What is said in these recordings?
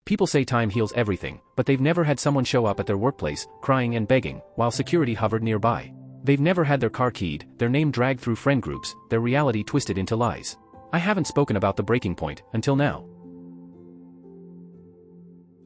People say time heals everything, but they've never had someone show up at their workplace, crying and begging, while security hovered nearby. They've never had their car keyed, their name dragged through friend groups, their reality twisted into lies. I haven't spoken about the breaking point, until now.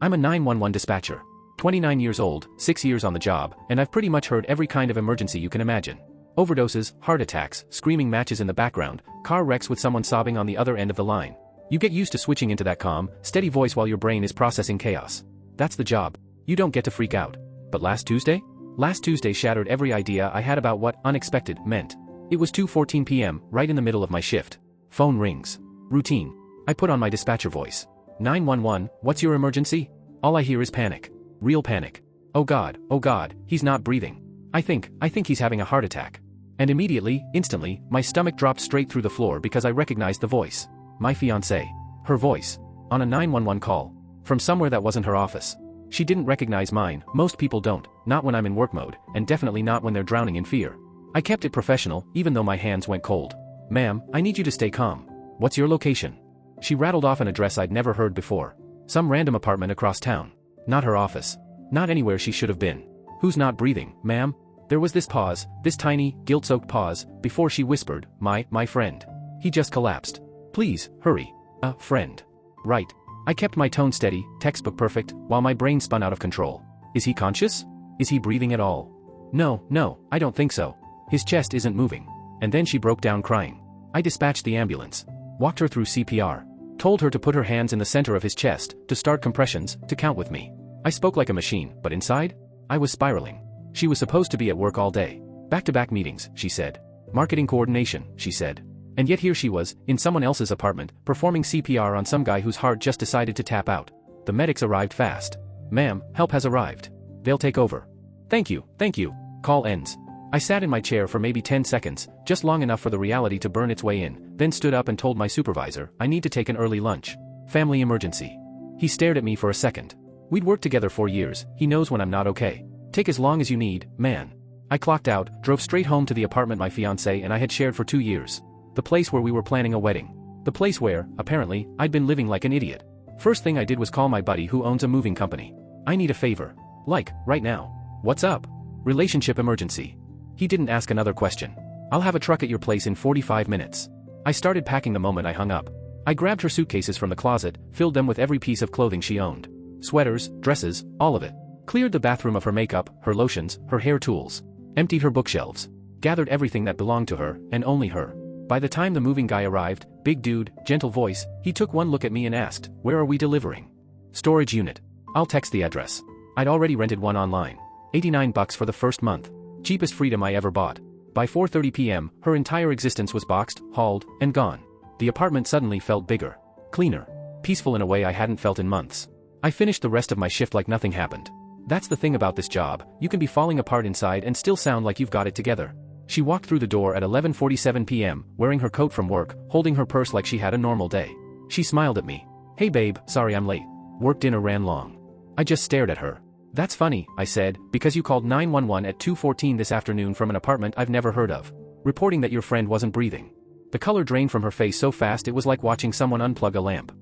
I'm a 911 dispatcher. 29 years old, 6 years on the job, and I've pretty much heard every kind of emergency you can imagine. Overdoses, heart attacks, screaming matches in the background, car wrecks with someone sobbing on the other end of the line. You get used to switching into that calm, steady voice while your brain is processing chaos. That's the job. You don't get to freak out. But last Tuesday? Last Tuesday shattered every idea I had about what unexpected meant. It was 2:14 p.m., right in the middle of my shift. Phone rings. Routine. I put on my dispatcher voice. 911, what's your emergency? All I hear is panic. Real panic. Oh God, he's not breathing. I think he's having a heart attack. And immediately, instantly, my stomach dropped straight through the floor because I recognized the voice. My fiancée. Her voice. On a 911 call. From somewhere that wasn't her office. She didn't recognize mine. Most people don't, not when I'm in work mode, and definitely not when they're drowning in fear. I kept it professional, even though my hands went cold. Ma'am, I need you to stay calm. What's your location? She rattled off an address I'd never heard before. Some random apartment across town. Not her office. Not anywhere she should have been. Who's not breathing, ma'am? There was this pause, this tiny, guilt-soaked pause, before she whispered, my friend. He just collapsed. Please, hurry. Friend. Right. I kept my tone steady, textbook perfect, while my brain spun out of control. Is he conscious? Is he breathing at all? No, I don't think so. His chest isn't moving. And then she broke down crying. I dispatched the ambulance. Walked her through CPR. Told her to put her hands in the center of his chest, to start compressions, to count with me. I spoke like a machine, but inside? I was spiraling. She was supposed to be at work all day. Back-to-back meetings, she said. Marketing coordination, she said. And yet here she was, in someone else's apartment, performing CPR on some guy whose heart just decided to tap out. The medics arrived fast. Ma'am, help has arrived. They'll take over. Thank you. Call ends. I sat in my chair for maybe 10 seconds, just long enough for the reality to burn its way in, then stood up and told my supervisor, I need to take an early lunch. Family emergency. He stared at me for a second. We'd worked together 4 years, he knows when I'm not okay. Take as long as you need, man. I clocked out, drove straight home to the apartment my fiancée and I had shared for 2 years. The place where we were planning a wedding. The place where, apparently, I'd been living like an idiot. First thing I did was call my buddy who owns a moving company. I need a favor. Like, right now. What's up? Relationship emergency. He didn't ask another question. I'll have a truck at your place in 45 minutes. I started packing the moment I hung up. I grabbed her suitcases from the closet, filled them with every piece of clothing she owned. Sweaters, dresses, all of it. Cleared the bathroom of her makeup, her lotions, her hair tools. Emptied her bookshelves. Gathered everything that belonged to her, and only her. By the time the moving guy arrived, big dude, gentle voice, he took one look at me and asked, where are we delivering? Storage unit. I'll text the address. I'd already rented one online. $89 for the first month. Cheapest freedom I ever bought. By 4:30 p.m., her entire existence was boxed, hauled, and gone. The apartment suddenly felt bigger. Cleaner. Peaceful in a way I hadn't felt in months. I finished the rest of my shift like nothing happened. That's the thing about this job, you can be falling apart inside and still sound like you've got it together. She walked through the door at 11:47 p.m., wearing her coat from work, holding her purse like she had a normal day. She smiled at me. Hey babe, sorry I'm late. Work dinner ran long. I just stared at her. That's funny, I said, because you called 911 at 2:14 this afternoon from an apartment I've never heard of. Reporting that your friend wasn't breathing. The color drained from her face so fast it was like watching someone unplug a lamp.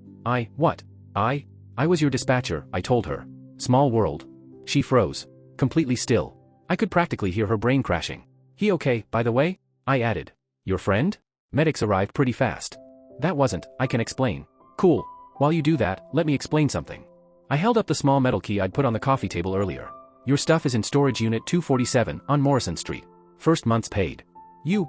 What? I was your dispatcher, I told her. Small world. She froze. Completely still. I could practically hear her brain crashing. He okay, by the way? I added. Your friend? Medics arrived pretty fast. That wasn't, I can explain. Cool. While you do that, let me explain something. I held up the small metal key I'd put on the coffee table earlier. Your stuff is in storage unit 247 on Morrison Street. First month's paid.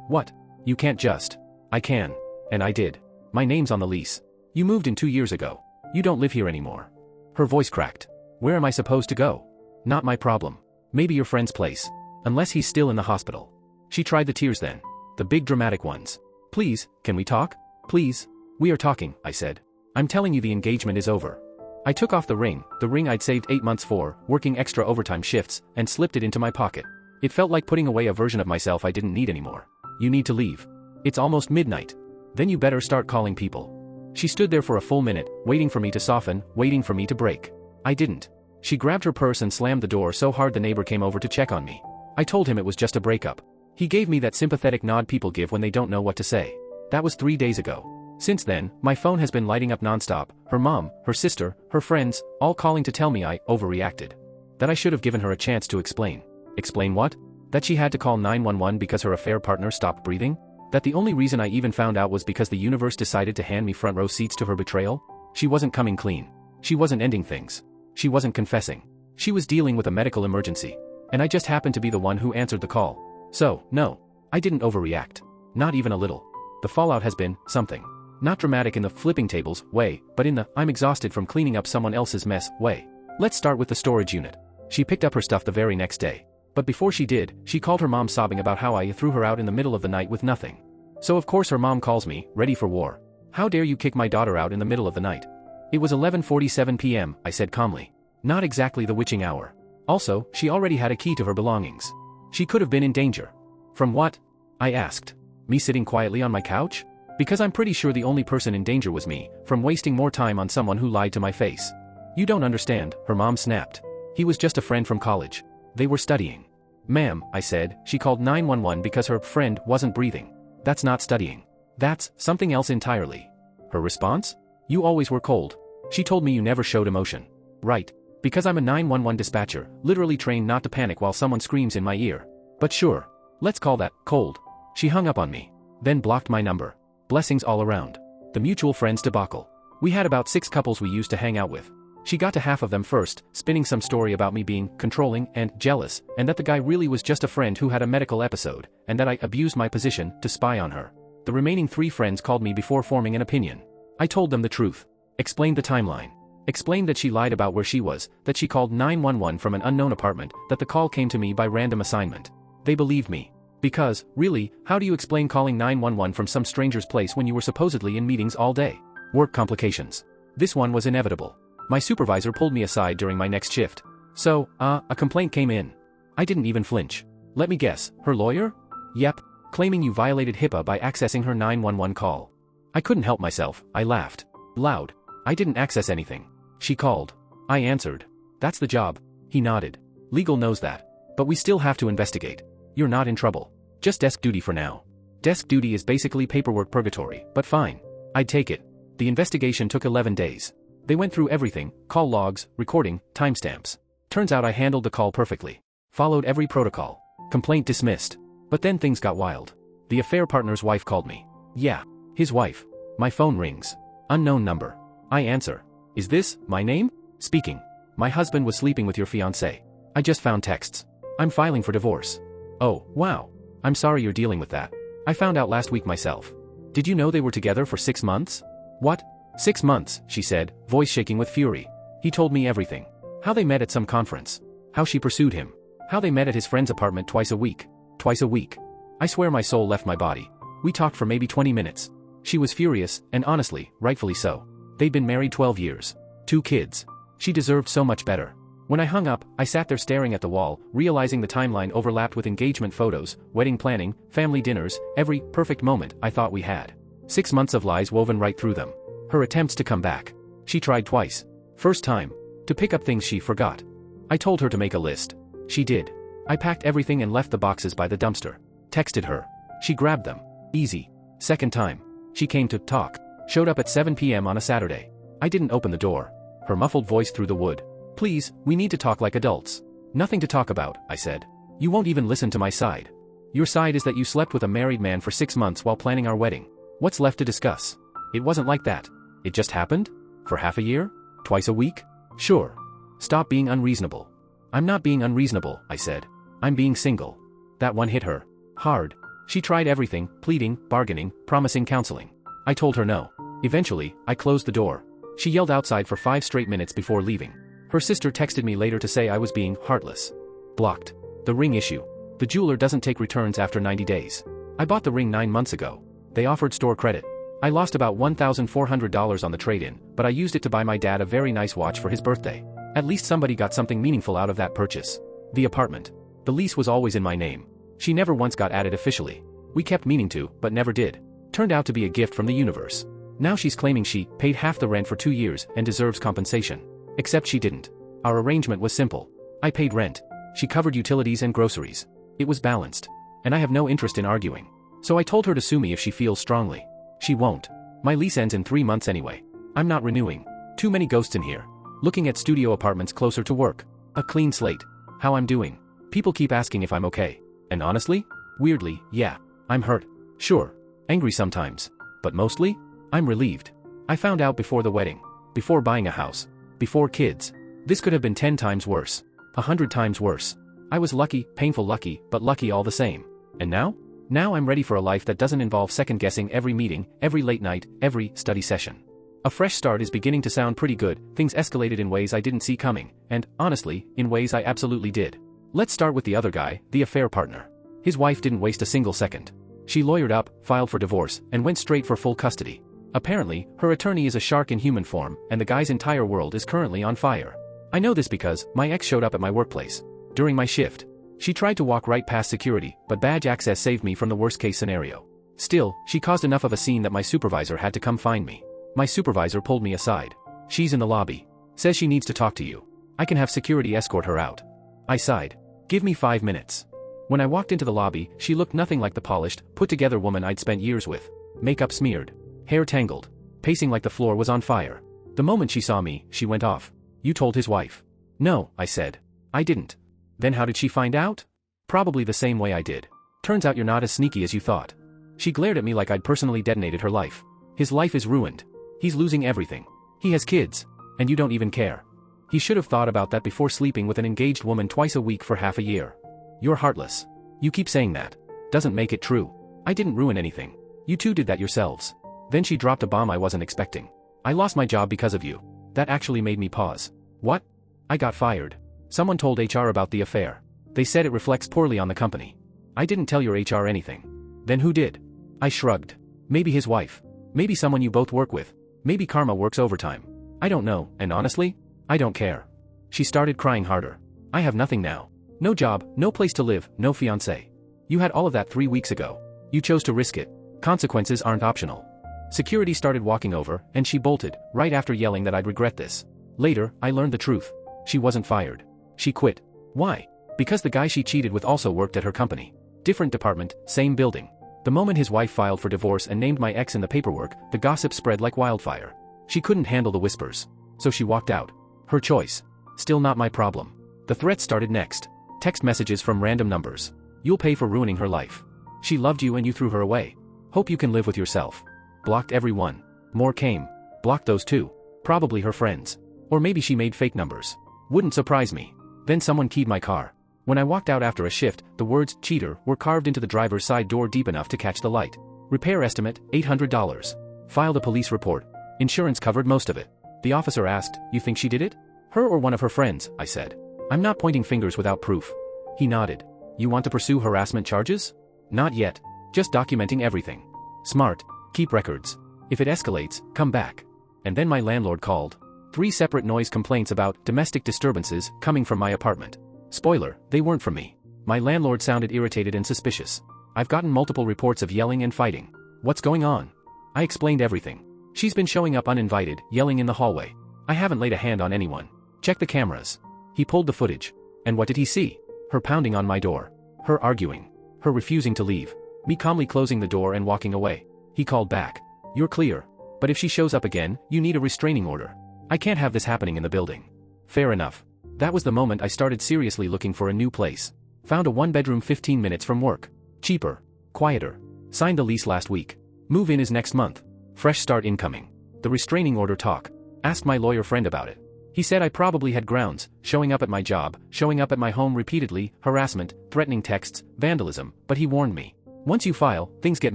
What? You can't just. I can. And I did. My name's on the lease. You moved in 2 years ago. You don't live here anymore. Her voice cracked. Where am I supposed to go? Not my problem. Maybe your friend's place. Unless he's still in the hospital. She tried the tears then. The big dramatic ones. Please, can we talk? Please. We are talking, I said. I'm telling you the engagement is over. I took off the ring I'd saved 8 months for, working extra overtime shifts, and slipped it into my pocket. It felt like putting away a version of myself I didn't need anymore. You need to leave. It's almost midnight. Then you better start calling people. She stood there for a full minute, waiting for me to soften, waiting for me to break. I didn't. She grabbed her purse and slammed the door so hard the neighbor came over to check on me. I told him it was just a breakup. He gave me that sympathetic nod people give when they don't know what to say. That was 3 days ago. Since then, my phone has been lighting up nonstop, her mom, her sister, her friends, all calling to tell me I overreacted. That I should have given her a chance to explain. Explain what? That she had to call 911 because her affair partner stopped breathing? That the only reason I even found out was because the universe decided to hand me front row seats to her betrayal? She wasn't coming clean. She wasn't ending things. She wasn't confessing. She was dealing with a medical emergency. And I just happened to be the one who answered the call. So, no. I didn't overreact. Not even a little. The fallout has been something. Not dramatic in the flipping tables way, but in the I'm exhausted from cleaning up someone else's mess way. Let's start with the storage unit. She picked up her stuff the very next day. But before she did, she called her mom sobbing about how I threw her out in the middle of the night with nothing. So of course her mom calls me, ready for war. How dare you kick my daughter out in the middle of the night? It was 11:47 p.m., I said calmly. Not exactly the witching hour. Also, she already had a key to her belongings. She could have been in danger. From what? I asked. Me sitting quietly on my couch? Because I'm pretty sure the only person in danger was me, from wasting more time on someone who lied to my face. You don't understand, her mom snapped. He was just a friend from college. They were studying. Ma'am, I said, she called 911 because her friend wasn't breathing. That's not studying. That's something else entirely. Her response? You always were cold. She told me you never showed emotion. Right. Because I'm a 911 dispatcher, literally trained not to panic while someone screams in my ear. But sure. Let's call that cold. She hung up on me. Then blocked my number. Blessings all around. The mutual friends debacle. We had about 6 couples we used to hang out with. She got to half of them first, spinning some story about me being controlling and jealous, and that the guy really was just a friend who had a medical episode, and that I abused my position to spy on her. The remaining 3 friends called me before forming an opinion. I told them the truth. Explained the timeline. Explained that she lied about where she was, that she called 911 from an unknown apartment, that the call came to me by random assignment. They believed me. Because, really, how do you explain calling 911 from some stranger's place when you were supposedly in meetings all day? Work complications. This one was inevitable. My supervisor pulled me aside during my next shift. So, a complaint came in. I didn't even flinch. Let me guess, her lawyer? Yep, claiming you violated HIPAA by accessing her 911 call. I couldn't help myself, I laughed. Loud. I didn't access anything. She called. I answered. That's the job. He nodded. Legal knows that. But we still have to investigate. You're not in trouble. Just desk duty for now. Desk duty is basically paperwork purgatory, but fine. I'd take it. The investigation took 11 days. They went through everything, call logs, recording, timestamps. Turns out I handled the call perfectly. Followed every protocol. Complaint dismissed. But then things got wild. The affair partner's wife called me. Yeah, his wife. My phone rings. Unknown number. I answer. Is this my name? Speaking. My husband was sleeping with your fiancé. I just found texts. I'm filing for divorce. Oh, wow. I'm sorry you're dealing with that. I found out last week myself. Did you know they were together for 6 months? What? 6 months, she said, voice shaking with fury. He told me everything. How they met at some conference. How she pursued him. How they met at his friend's apartment twice a week. Twice a week. I swear my soul left my body. We talked for maybe 20 minutes. She was furious, and honestly, rightfully so. They'd been married 12 years. 2 kids. She deserved so much better. When I hung up, I sat there staring at the wall, realizing the timeline overlapped with engagement photos, wedding planning, family dinners, every perfect moment I thought we had. 6 months of lies woven right through them. Her attempts to come back. She tried twice. First time. To pick up things she forgot. I told her to make a list. She did. I packed everything and left the boxes by the dumpster. Texted her. She grabbed them. Easy. Second time. She came to talk. Showed up at 7 p.m. on a Saturday. I didn't open the door. Her muffled voice through the wood. Please, we need to talk like adults. Nothing to talk about, I said. You won't even listen to my side. Your side is that you slept with a married man for 6 months while planning our wedding. What's left to discuss? It wasn't like that. It just happened? For half a year? Twice a week? Sure. Stop being unreasonable. I'm not being unreasonable, I said. I'm being single. That one hit her. Hard. She tried everything, pleading, bargaining, promising counseling. I told her no. Eventually, I closed the door. She yelled outside for 5 straight minutes before leaving. Her sister texted me later to say I was being heartless. Blocked. The ring issue. The jeweler doesn't take returns after 90 days. I bought the ring 9 months ago. They offered store credit. I lost about $1,400 on the trade-in, but I used it to buy my dad a very nice watch for his birthday. At least somebody got something meaningful out of that purchase. The apartment. The lease was always in my name. She never once got added officially. We kept meaning to, but never did. Turned out to be a gift from the universe. Now she's claiming she paid half the rent for 2 years and deserves compensation. Except she didn't. Our arrangement was simple. I paid rent. She covered utilities and groceries. It was balanced. And I have no interest in arguing. So I told her to sue me if she feels strongly. She won't. My lease ends in 3 months anyway. I'm not renewing. Too many ghosts in here. Looking at studio apartments closer to work. A clean slate. How I'm doing. People keep asking if I'm okay. And honestly? Weirdly, yeah. I'm hurt. Sure. Angry sometimes. But mostly? I'm relieved. I found out before the wedding. Before buying a house. Before kids. This could have been 10 times worse. 100 times worse. I was lucky, painful lucky, but lucky all the same. And now? Now I'm ready for a life that doesn't involve second-guessing every meeting, every late night, every study session. A fresh start is beginning to sound pretty good. Things escalated in ways I didn't see coming, and, honestly, in ways I absolutely did. Let's start with the other guy, the affair partner. His wife didn't waste a single second. She lawyered up, filed for divorce, and went straight for full custody. Apparently, her attorney is a shark in human form, and the guy's entire world is currently on fire. I know this because my ex showed up at my workplace. During my shift. She tried to walk right past security, but badge access saved me from the worst-case scenario. Still, she caused enough of a scene that my supervisor had to come find me. My supervisor pulled me aside. She's in the lobby. Says she needs to talk to you. I can have security escort her out. I sighed. Give me 5 minutes. When I walked into the lobby, she looked nothing like the polished, put-together woman I'd spent years with. Makeup smeared. Hair tangled. Pacing like the floor was on fire. The moment she saw me, she went off. You told his wife. No, I said. I didn't. Then how did she find out? Probably the same way I did. Turns out you're not as sneaky as you thought. She glared at me like I'd personally detonated her life. His life is ruined. He's losing everything. He has kids. And you don't even care. He should have thought about that before sleeping with an engaged woman twice a week for half a year. You're heartless. You keep saying that. Doesn't make it true. I didn't ruin anything. You two did that yourselves. Then she dropped a bomb I wasn't expecting. I lost my job because of you. That actually made me pause. What? I got fired. Someone told HR about the affair. They said it reflects poorly on the company. I didn't tell your HR anything. Then who did? I shrugged. Maybe his wife. Maybe someone you both work with. Maybe karma works overtime. I don't know, and honestly, I don't care. She started crying harder. I have nothing now. No job, no place to live, no fiancé. You had all of that 3 weeks ago. You chose to risk it. Consequences aren't optional. Security started walking over, and she bolted, right after yelling that I'd regret this. Later, I learned the truth. She wasn't fired. She quit. Why? Because the guy she cheated with also worked at her company. Different department, same building. The moment his wife filed for divorce and named my ex in the paperwork, the gossip spread like wildfire. She couldn't handle the whispers. So she walked out. Her choice. Still not my problem. The threats started next. Text messages from random numbers. You'll pay for ruining her life. She loved you and you threw her away. Hope you can live with yourself. Blocked everyone. More came. Blocked those too. Probably her friends. Or maybe she made fake numbers. Wouldn't surprise me. Then someone keyed my car. When I walked out after a shift, the words cheater were carved into the driver's side door deep enough to catch the light. Repair estimate, $800. Filed a police report. Insurance covered most of it. The officer asked, you think she did it? Her or one of her friends, I said. I'm not pointing fingers without proof. He nodded. You want to pursue harassment charges? Not yet. Just documenting everything. Smart. Keep records. If it escalates, come back. And then my landlord called. 3 separate noise complaints about domestic disturbances coming from my apartment. Spoiler, they weren't from me. My landlord sounded irritated and suspicious. I've gotten multiple reports of yelling and fighting. What's going on? I explained everything. She's been showing up uninvited, yelling in the hallway. I haven't laid a hand on anyone. Check the cameras. He pulled the footage. And what did he see? Her pounding on my door. Her arguing. Her refusing to leave. Me calmly closing the door and walking away. He called back. You're clear. But if she shows up again, you need a restraining order. I can't have this happening in the building. Fair enough. That was the moment I started seriously looking for a new place. Found a 1-bedroom 15 minutes from work. Cheaper. Quieter. Signed the lease last week. Move-in is next month. Fresh start incoming. The restraining order talk. Asked my lawyer friend about it. He said I probably had grounds, showing up at my job, showing up at my home repeatedly, harassment, threatening texts, vandalism, but he warned me. Once you file, things get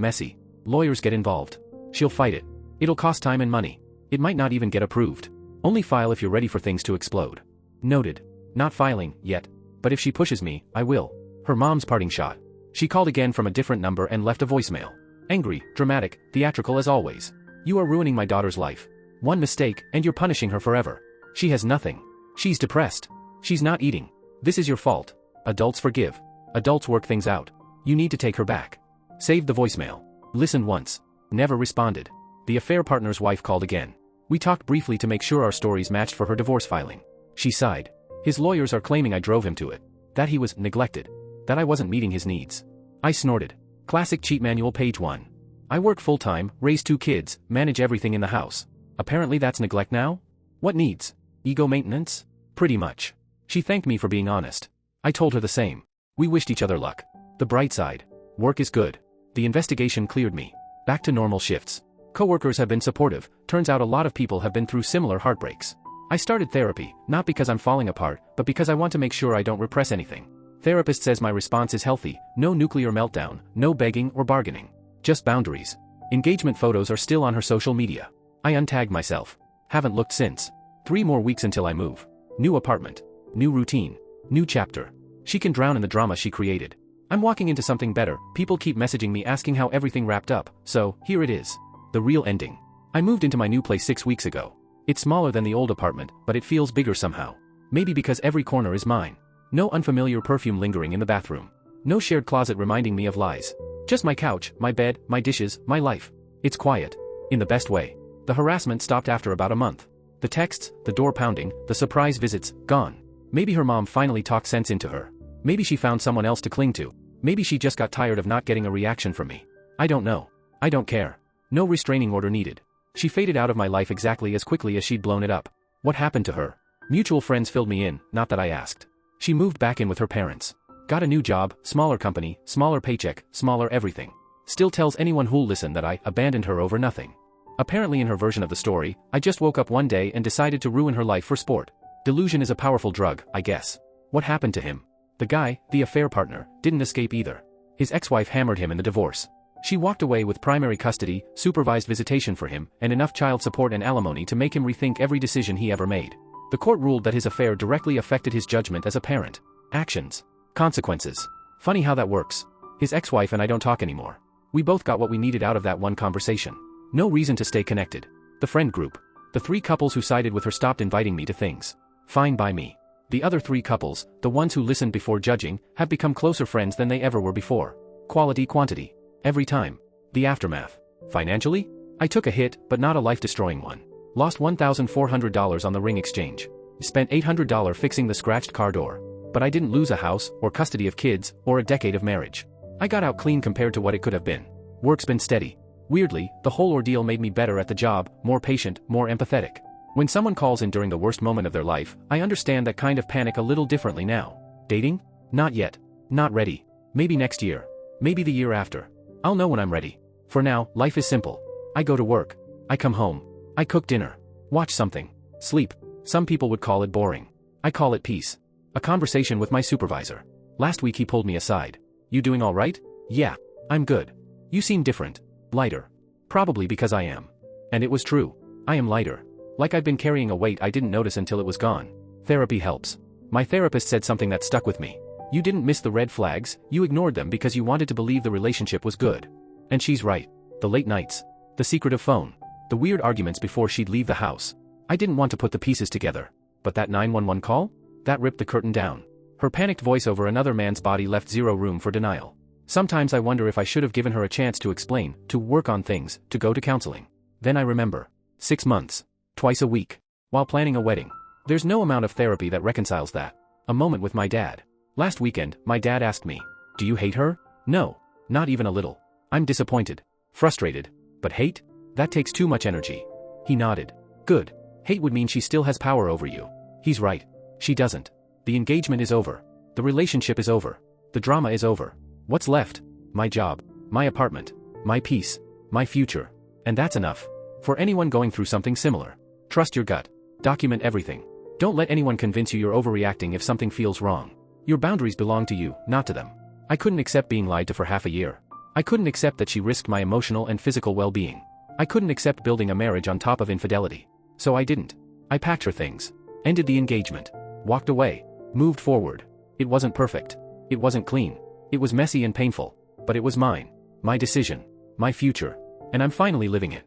messy. Lawyers get involved. She'll fight it. It'll cost time and money. It might not even get approved. Only file if you're ready for things to explode. Noted. Not filing, yet. But if she pushes me, I will. Her mom's parting shot. She called again from a different number and left a voicemail. Angry, dramatic, theatrical as always. You are ruining my daughter's life. One mistake, and you're punishing her forever. She has nothing. She's depressed. She's not eating. This is your fault. Adults forgive. Adults work things out. You need to take her back. Saved the voicemail. Listened once. Never responded. The affair partner's wife called again. We talked briefly to make sure our stories matched for her divorce filing. She sighed. His lawyers are claiming I drove him to it. That he was neglected. That I wasn't meeting his needs. I snorted. Classic cheat manual page 1. I work full-time, raise 2 kids, manage everything in the house. Apparently that's neglect now? What needs? Ego maintenance? Pretty much. She thanked me for being honest. I told her the same. We wished each other luck. The bright side. Work is good. The investigation cleared me. Back to normal shifts. Coworkers have been supportive. Turns out a lot of people have been through similar heartbreaks. I started therapy, not because I'm falling apart, but because I want to make sure I don't repress anything. Therapist says my response is healthy, no nuclear meltdown, no begging or bargaining. Just boundaries. Engagement photos are still on her social media. I untagged myself. Haven't looked since. 3 more weeks until I move. New apartment. New routine. New chapter. She can drown in the drama she created. I'm walking into something better. People keep messaging me asking how everything wrapped up, so here it is. The real ending. I moved into my new place 6 weeks ago. It's smaller than the old apartment, but it feels bigger somehow. Maybe because every corner is mine. No unfamiliar perfume lingering in the bathroom. No shared closet reminding me of lies. Just my couch, my bed, my dishes, my life. It's quiet. In the best way. The harassment stopped after about a month. The texts, the door pounding, the surprise visits, gone. Maybe her mom finally talked sense into her. Maybe she found someone else to cling to. Maybe she just got tired of not getting a reaction from me. I don't know. I don't care. No restraining order needed. She faded out of my life exactly as quickly as she'd blown it up. What happened to her? Mutual friends filled me in, not that I asked. She moved back in with her parents. Got a new job, smaller company, smaller paycheck, smaller everything. Still tells anyone who'll listen that I abandoned her over nothing. Apparently in her version of the story, I just woke up one day and decided to ruin her life for sport. Delusion is a powerful drug, I guess. What happened to him? The guy, the affair partner, didn't escape either. His ex-wife hammered him in the divorce. She walked away with primary custody, supervised visitation for him, and enough child support and alimony to make him rethink every decision he ever made. The court ruled that his affair directly affected his judgment as a parent. Actions. Consequences. Funny how that works. His ex-wife and I don't talk anymore. We both got what we needed out of that one conversation. No reason to stay connected. The friend group. The 3 couples who sided with her stopped inviting me to things. Fine by me. The other 3 couples, the ones who listened before judging, have become closer friends than they ever were before. Quality quantity. Every time. The aftermath. Financially? I took a hit, but not a life-destroying one. Lost $1,400 on the ring exchange. Spent $800 fixing the scratched car door. But I didn't lose a house, or custody of kids, or a decade of marriage. I got out clean compared to what it could have been. Work's been steady. Weirdly, the whole ordeal made me better at the job, more patient, more empathetic. When someone calls in during the worst moment of their life, I understand that kind of panic a little differently now. Dating? Not yet. Not ready. Maybe next year. Maybe the year after. I'll know when I'm ready. For now, life is simple. I go to work. I come home. I cook dinner. Watch something. Sleep. Some people would call it boring. I call it peace. A conversation with my supervisor. Last week he pulled me aside. You doing all right? Yeah. I'm good. You seem different. Lighter. Probably because I am. And it was true. I am lighter. Like I've been carrying a weight I didn't notice until it was gone. Therapy helps. My therapist said something that stuck with me. You didn't miss the red flags, you ignored them because you wanted to believe the relationship was good. And she's right. The late nights. The secretive phone. The weird arguments before she'd leave the house. I didn't want to put the pieces together. But that 911 call? That ripped the curtain down. Her panicked voice over another man's body left zero room for denial. Sometimes I wonder if I should have given her a chance to explain, to work on things, to go to counseling. Then I remember. 6 months. Twice a week. While planning a wedding. There's no amount of therapy that reconciles that. A moment with my dad. Last weekend, my dad asked me, "Do you hate her?" No. Not even a little. I'm disappointed. Frustrated. But hate? That takes too much energy. He nodded. Good. Hate would mean she still has power over you. He's right. She doesn't. The engagement is over. The relationship is over. The drama is over. What's left? My job. My apartment. My peace. My future. And that's enough. For anyone going through something similar. Trust your gut. Document everything. Don't let anyone convince you you're overreacting if something feels wrong. Your boundaries belong to you, not to them. I couldn't accept being lied to for half a year. I couldn't accept that she risked my emotional and physical well-being. I couldn't accept building a marriage on top of infidelity. So I didn't. I packed her things. Ended the engagement. Walked away. Moved forward. It wasn't perfect. It wasn't clean. It was messy and painful. But it was mine. My decision. My future. And I'm finally living it.